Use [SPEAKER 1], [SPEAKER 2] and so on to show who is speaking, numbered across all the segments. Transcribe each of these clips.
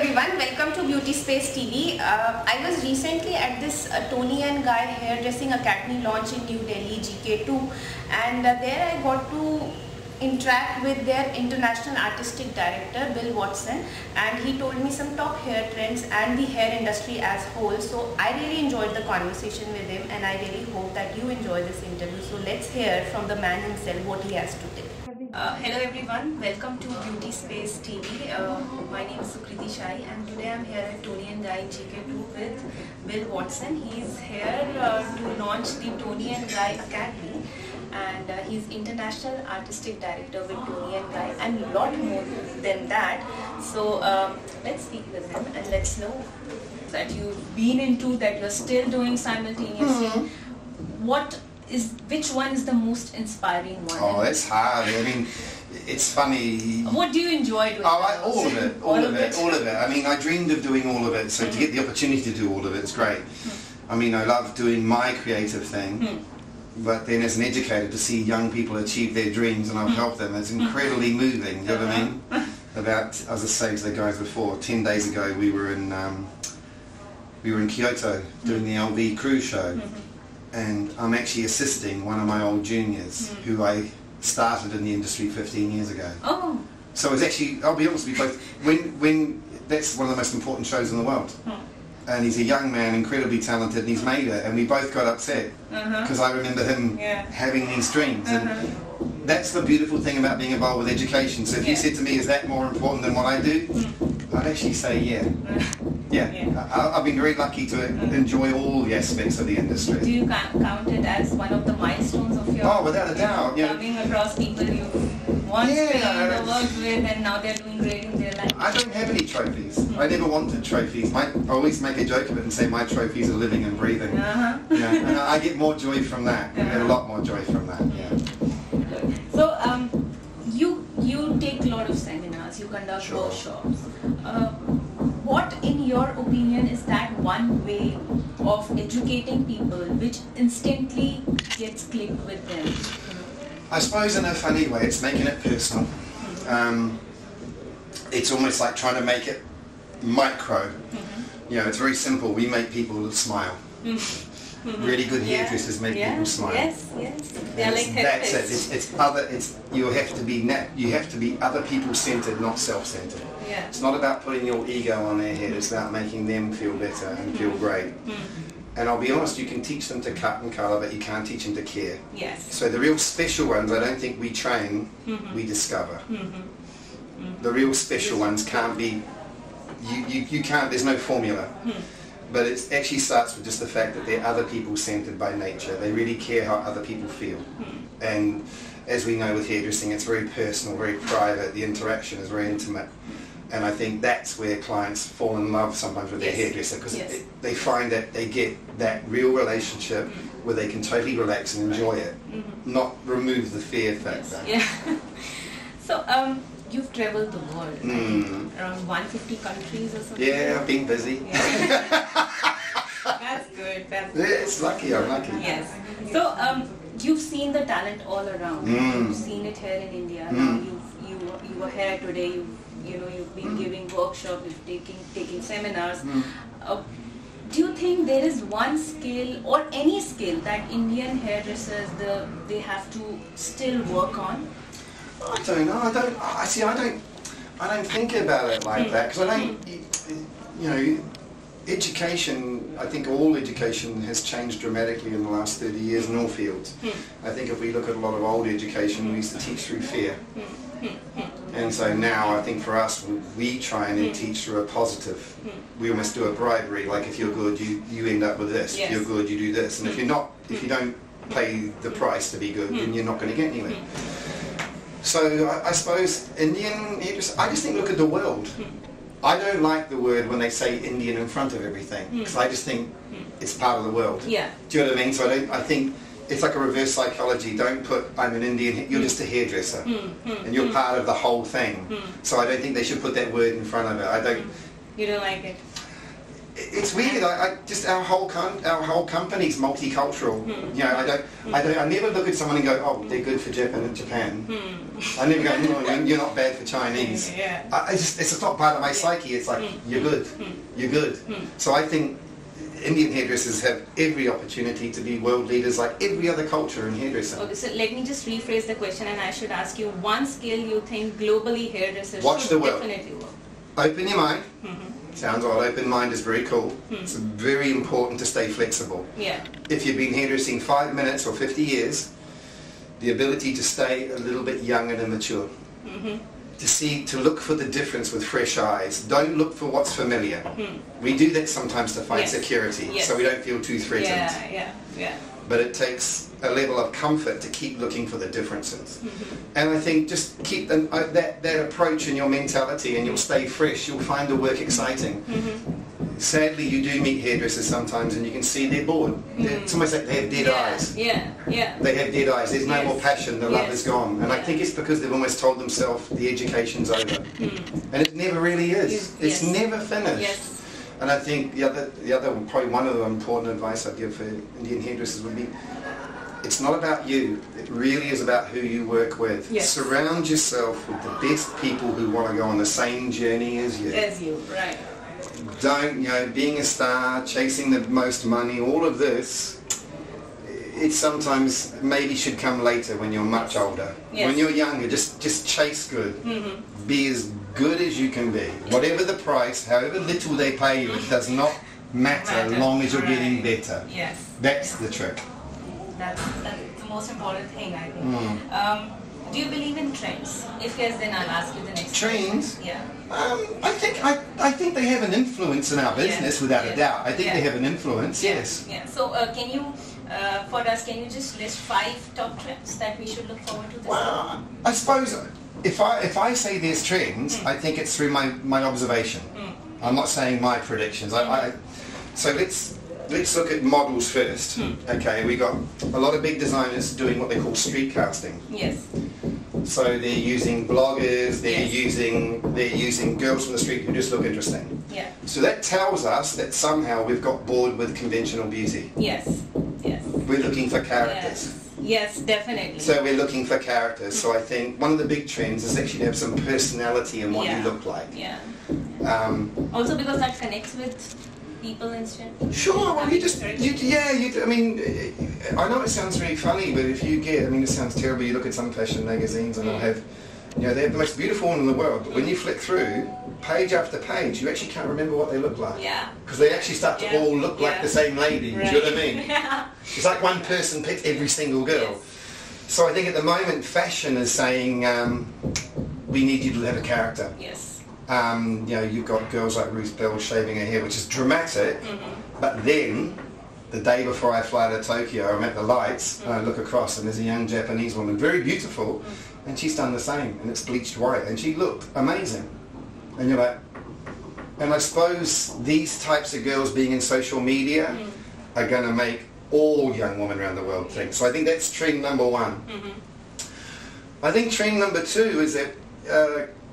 [SPEAKER 1] everyone, welcome to Beaute Espace TV. I was recently at this Toni and Guy Hairdressing Academy Launch in New Delhi, GK2, and there I got to interact with their international artistic director Bill Watson, and he told me some top hair trends and the hair industry as whole. So I really enjoyed the conversation with him, and I really hope that you enjoy this interview. So let's hear from the man himself what he has to tell. Hello everyone, welcome to Beaute Espace TV. My name is Sukriti Shai, and today I'm here at Toni and Guy GK2 with Bill Watson. He's here to launch the Toni and Guy Academy, and he's International Artistic Director with Toni and Guy and a lot more than that. So let's speak with him and let's know that you've been into, that you're still doing simultaneously. Which one is the most inspiring one?
[SPEAKER 2] Oh, it's hard. I mean, it's funny.
[SPEAKER 1] What do you enjoy doing?
[SPEAKER 2] Oh, all of it. All of it. I mean, I dreamed of doing all of it, so to get the opportunity to do all of it is great. I mean, I love doing my creative thing, but then as an educator to see young people achieve their dreams and I've helped them, it's incredibly moving, you know what I mean? As I was saying to the guys before, 10 days ago we were in Kyoto doing the LV cruise show. And I'm actually assisting one of my old juniors who I started in the industry 15 years ago. Oh. So it's actually, I'll be honest with you both, when that's one of the most important shows in the world. And he's a young man, incredibly talented, and he's made it, and we both got upset because I remember him having these dreams. And that's the beautiful thing about being involved with education. So if you said to me, is that more important than what I do? I'd actually say I've been very lucky to enjoy all the aspects of the industry. Do
[SPEAKER 1] you count it as one of the milestones of your
[SPEAKER 2] without a doubt,
[SPEAKER 1] coming across people you've once worked with and now they're doing great in their life?
[SPEAKER 2] I don't have any trophies. I never wanted trophies. I always make a joke of it and say my trophies are living and breathing. And I get more joy from that. I get a lot more joy from that.
[SPEAKER 1] So you take a lot of seminars, you conduct workshops. What, in your opinion, is that one way of educating people which instantly gets clicked with them?
[SPEAKER 2] I suppose in a funny way it's making it personal. It's almost like trying to make it micro. You know, it's very simple. We make people smile. Really good hairdressers make people smile.
[SPEAKER 1] Yes. They're like
[SPEAKER 2] that's it. You have to be other people centered, not self-centered. It's not about putting your ego on their head. It's about making them feel better and feel great. And I'll be honest, you can teach them to cut and colour, but you can't teach them to care. So the real special ones, I don't think we train, we discover. The real special ones can't be, you can't, there's no formula. But it actually starts with just the fact that they're other people centered by nature. They really care how other people feel. And as we know with hairdressing, it's very personal, very private. The interaction is very intimate. And I think that's where clients fall in love sometimes with their hairdresser, because they find that they get that real relationship where they can totally relax and enjoy it, not remove the fear factor.
[SPEAKER 1] So you've traveled the world, around 150 countries or something?
[SPEAKER 2] Yeah, I've been busy.
[SPEAKER 1] That's good.
[SPEAKER 2] It's lucky, I'm lucky.
[SPEAKER 1] Yes. So you've seen the talent all around. You've seen it here in India. Now you were here today. You've been giving workshops, you've taking seminars. Do you think there is one skill or any skill that Indian hairdressers they have to still work on?
[SPEAKER 2] I don't know. I don't think about it like that, because I don't. Education. I think all education has changed dramatically in the last 30 years in all fields. I think if we look at a lot of old education, we used to teach through fear. And so now I think for us, we try and teach through a positive. We almost do a bribery, like if you're good, you end up with this. If you're good, you do this. And if you don't pay the price to be good, then you're not going to get anywhere. So I suppose Indian hairdressers, I just think look at the world. I don't like the word when they say Indian in front of everything, because I just think it's part of the world. Do you know what I mean? So I think it's like a reverse psychology. Don't put, I'm an Indian, you're just a hairdresser. And you're part of the whole thing. So I don't think they should put that word in front of it. You don't
[SPEAKER 1] like it?
[SPEAKER 2] it's weird. I just our whole company's multicultural. You know, I never look at someone and go, oh, they're good for Japan. I never go, no, you're not bad for Chinese. It's just not part of my psyche. It's like you're good, you're good. So I think Indian hairdressers have every opportunity to be world leaders like every other culture in hairdressing.
[SPEAKER 1] Okay, so let me just rephrase the question, and I should ask you one skill you think globally hairdressers should definitely work.
[SPEAKER 2] Open your mind. Sounds odd. Open mind is very cool. It's very important to stay flexible. If you've been hairdressing 5 minutes or 50 years, the ability to stay a little bit young and immature. To look for the difference with fresh eyes. Don't look for what's familiar. We do that sometimes to find security, so we don't feel too threatened. But it takes a level of comfort to keep looking for the differences. And I think just keep that approach in your mentality, and you'll stay fresh. You'll find the work exciting. Sadly, you do meet hairdressers sometimes and you can see they're bored. It's almost like they have dead eyes. They have dead eyes. There's no more passion. The love is gone. And I think it's because they've almost told themselves the education's over. And it never really is. It's never finished. And I think the other probably one of the important advice I'd give for Indian hairdressers would be, it's not about you. It really is about who you work with. Surround yourself with the best people who want to go on the same journey as you. Don't, being a star, chasing the most money, all of this, it sometimes maybe should come later when you're much older. When you're younger, just chase good. Be as good as you can be. Whatever the price, however little they pay you, it does not matter as long as you're getting better. That's the trick.
[SPEAKER 1] That's the most important thing, I think. Do you believe in trends? If yes, then I'll ask you the next
[SPEAKER 2] trends.
[SPEAKER 1] Question.
[SPEAKER 2] I think they have an influence in our business, without a doubt. I think they have an influence. Yes.
[SPEAKER 1] So can you, for us, can you just list 5 top trends that we should look forward to this year?
[SPEAKER 2] Well, I suppose if I say there's trends, I think it's through my observation. I'm not saying my predictions. So let's look at models first. Okay, we got a lot of big designers doing what they call street casting. So they're using bloggers, they're using girls from the street who just look interesting. So that tells us that somehow we've got bored with conventional beauty. We're looking for characters.
[SPEAKER 1] Definitely.
[SPEAKER 2] So we're looking for characters. So I think one of the big trends is actually to have some personality in what you look like.
[SPEAKER 1] Also because that connects with people instead.
[SPEAKER 2] Sure, well I mean, I know it sounds really funny, but if you get, it sounds terrible, you look at some fashion magazines and they'll have, they have the most beautiful one in the world, but when you flick through, page after page, you actually can't remember what they look like. Because they actually start to all look like the same lady, do you know what I mean? It's like one person picks every single girl. So I think at the moment, fashion is saying, we need you to have a character. You've got girls like Ruth Bell shaving her hair, which is dramatic, but then the day before I fly to Tokyo, I'm at the lights and I look across and there's a young Japanese woman, very beautiful, and she's done the same, and it's bleached white, and she looked amazing. And you're like, and I suppose these types of girls being in social media are going to make all young women around the world think. So I think that's trend number 1. I think trend number 2 is that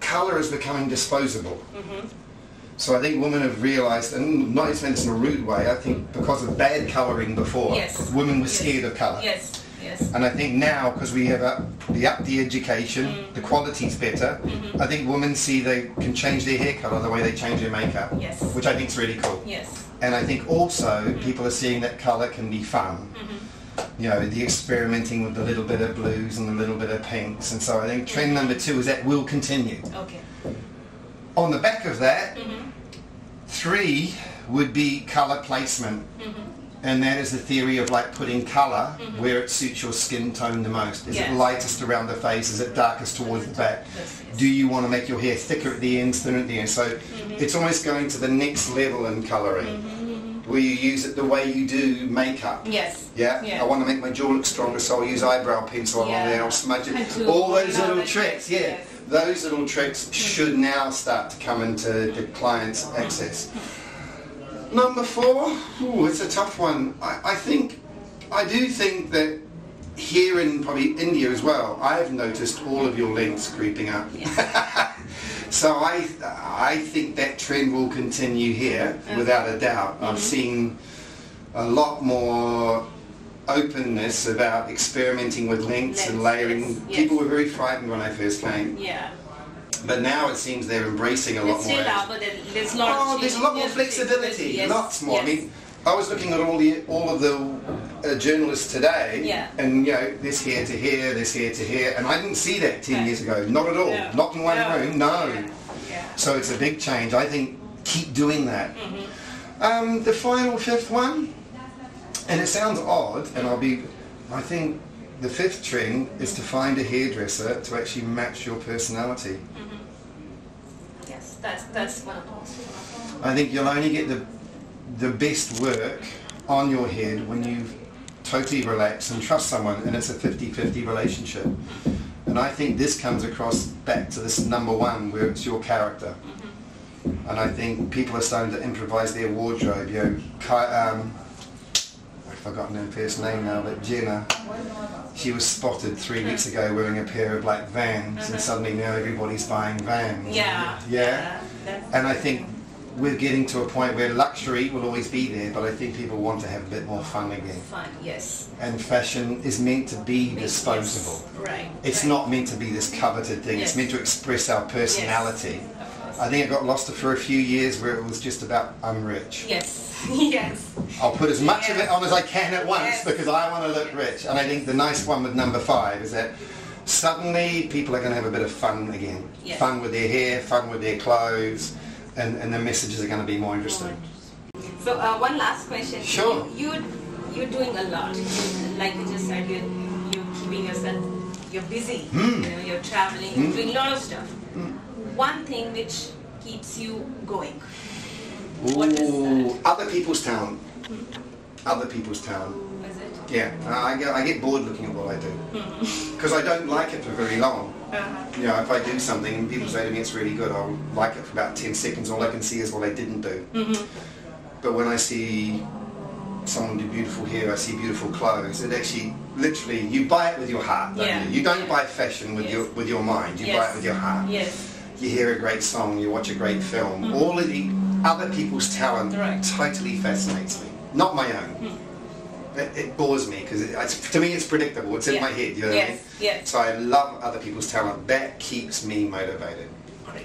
[SPEAKER 2] colour is becoming disposable. So I think women have realised, and not just meant in a rude way, I think because of bad colouring before, women were scared of colour. And I think now, because we have the education, the quality's better, I think women see they can change their hair colour the way they change their makeup, which I think is really cool. And I think also people are seeing that colour can be fun. The experimenting with a little bit of blues and a little bit of pinks, and so I think trend number 2 is that will continue. On the back of that, 3 would be colour placement. And that is the theory of like putting colour where it suits your skin tone the most. Is it lightest around the face? Is it darkest towards the back? Do you want to make your hair thicker at the ends, thinner at the ends? So it's almost going to the next level in colouring, where you use it the way you do makeup. I want to make my jaw look stronger, so I'll use eyebrow pencil along there, I'll smudge it. All those little tricks, those little tricks should now start to come into the client's access. Number 4, it's a tough one. I do think that here in probably India as well, I've noticed all of your lengths creeping up. So I think that trend will continue here, without a doubt. I've seen a lot more openness about experimenting with lengths and layering.
[SPEAKER 1] Yes.
[SPEAKER 2] People were very frightened when I first came.
[SPEAKER 1] Yeah.
[SPEAKER 2] But now it seems they're embracing a lot more.
[SPEAKER 1] There's lots.
[SPEAKER 2] There's a lot more flexibility.
[SPEAKER 1] Yes.
[SPEAKER 2] Lots more.
[SPEAKER 1] Yes.
[SPEAKER 2] I mean, I was looking at all of the journalists today, and you know, this here to here, this here to here, and I didn't see that 10 years ago. Not at all.
[SPEAKER 1] No.
[SPEAKER 2] Not in one room. No.
[SPEAKER 1] Yeah.
[SPEAKER 2] So it's a big change. I think keep doing that. The final fifth one, and it sounds odd, and I think the fifth trend is to find a hairdresser to actually match your personality.
[SPEAKER 1] Yes, that's one of those.
[SPEAKER 2] I think you'll only get the best work on your head when you totally relax and trust someone, and it's a 50-50 relationship. And I think this comes across back to this number one, where it's your character. And I think people are starting to improvise their wardrobe. You know, I've forgotten her first name now, but Jenna, she was spotted 3 weeks ago wearing a pair of black Vans, and suddenly now everybody's buying Vans. Yeah. And I think we're getting to a point where luxury will always be there, but I think people want to have a bit more fun again.
[SPEAKER 1] Fun, yes.
[SPEAKER 2] And fashion is meant to be disposable.
[SPEAKER 1] Yes. Right.
[SPEAKER 2] It's not meant to be this coveted thing. It's meant to express our personality. I think it got lost for a few years where it was just about I'm rich.
[SPEAKER 1] Yes. Yes.
[SPEAKER 2] I'll put as much of it on as I can at once because I want to look rich. And I think the nice one with number 5 is that suddenly people are going to have a bit of fun again. Fun with their hair, fun with their clothes, and the messages are going to be more interesting.
[SPEAKER 1] So one last question.
[SPEAKER 2] Sure.
[SPEAKER 1] You're doing a lot. Like you just said, you're keeping yourself, you're busy. You know, you're traveling, you're doing a lot of stuff. One thing which keeps you going. What is that?
[SPEAKER 2] Other people's talent. Other people's talent.
[SPEAKER 1] Is it?
[SPEAKER 2] Yeah, I get bored looking at what I do because I don't like it for very long. You know, if I do something and people say to me it's really good, I'll like it for about 10 seconds. All I can see is what I didn't do. But when I see someone do beautiful hair, I see beautiful clothes. It actually, literally, you buy it with your heart, don't you? You don't buy fashion with your mind. You buy it with your heart. You hear a great song, you watch a great film. All of the other people's talent totally fascinates me. Not my own. It bores me because to me it's predictable. It's in my head. You know what I mean? So I love other people's talent. That keeps me motivated.
[SPEAKER 1] Great.